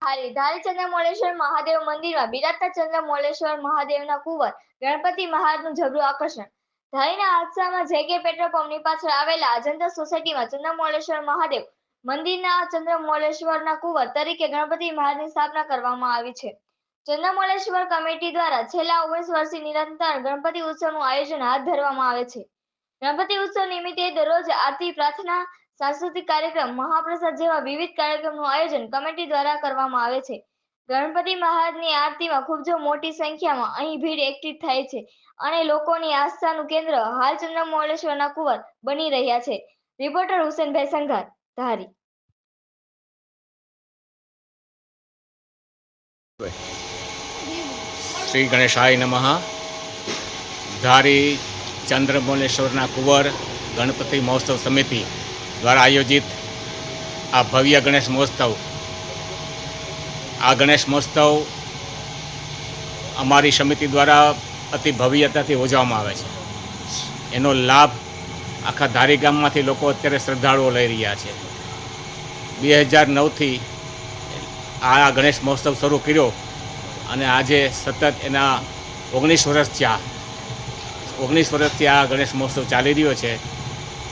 હારી ધારી ચંદ્રમૌળેશ્વર મહાદેવ મંદિરમાં બિરાજતા ચંદ્રમૌળેશ્વર મહાદેવના કુંવર ગણપતિ મહારાજનું જબરું આકર્ષણ. ધારીના હાદસામાં જેકે પેટ્રોલ પંપની પાછળ આવેલા અજંતા સોસાયટીમાં ચંદ્રમૌળેશ્વર મહાદેવ મંદિરના ચંદ્રમૌળેશ્વરના કુંવર તરીકે ગણપતિ મહારાજની સ્થાપના કરવામાં આવી છે. ચંદ્રમૌળેશ્વર કમિટી દ્વારા છેલ્લા 19 વર્ષથી નિરંતર ગણપતિ ઉત્સવનું આયોજન હાથ ધરવામાં આવે છે. ગણપતિ ઉત્સવ નિમિત્તે દરરોજ આરતી, પ્રાર્થના, સાંસ્કૃતિક કાર્યક્રમ, મહાપ્રસાદ જેવા વિવિધ કાર્યક્રમનું આયોજન કમિટી દ્વારા કરવામાં આવે છે. ગણપતિ મહારાજની આરતીમાં ખૂબ જ મોટી સંખ્યામાં અહીં ભીડ એકઠી થાય છે અને લોકોની આસ્થાનું કેન્દ્ર હાલ ચંદ્રમૌળેશ્વરના કુંવર બની રહ્યા છે. રિપોર્ટર હુસેનભાઈ સંઘાર, ધારી. શ્રી ગણેશાય નમઃ. ધારી ચંદ્રમૌળેશ્વરના કુંવર ગણપતિ મહોત્સવ સમિતિ દ્વારા આયોજિત આ ભવ્ય ગણેશ મહોત્સવ, આ ગણેશ મહોત્સવ અમારી સમિતિ દ્વારા અતિ ભવ્યતાથી ઉજવવામાં આવે છે. એનો લાભ આખા ધારી ગામમાંથી લોકો અત્યારે શ્રદ્ધાળુઓ લઈ રહ્યા છે. 2009થી આ ગણેશ મહોત્સવ શરૂ કર્યો અને આજે સતત એના 19 વર્ષ થયા. 19 વર્ષથી આ ગણેશ મહોત્સવ ચાલી રહ્યો છે.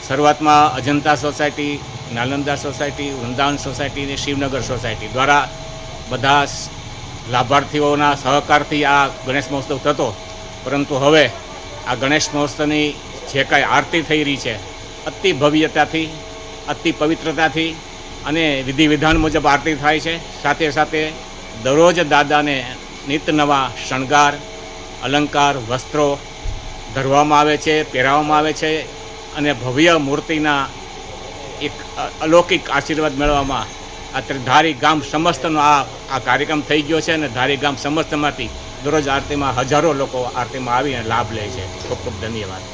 શરૂઆતમાં Ajanta society, Nalanda society, Vrindavan society અને શિવનગર સોસાયટી દ્વારા બધા લાભાર્થીઓના સહકારથી આ ગણેશ મહોત્સવ થતો, પરંતુ હવે આ ગણેશ મહોત્સવની જે કાંઈ આરતી થઈ રહી છે અતિ ભવ્યતાથી, અતિ પવિત્રતાથી અને વિધિ વિધાન મુજબ આરતી થાય છે. સાથે સાથે દરરોજ દાદાને નિત નવા શણગાર, અલંકાર, વસ્ત્રો ધરવામાં આવે છે, પહેરાવવામાં આવે છે અને ભવ્ય મૂર્તિના એક અલૌકિક આશીર્વાદ મેળવવામાં અત્યારે ધારી ગામ સમસ્તનો આ કાર્યક્રમ થઈ ગયો છે અને ધારી ગામ સમસ્તમાંથી દરરોજ આરતીમાં હજારો લોકો આરતીમાં આવીને લાભ લે છે. ખૂબ ખૂબ ધન્યવાદ.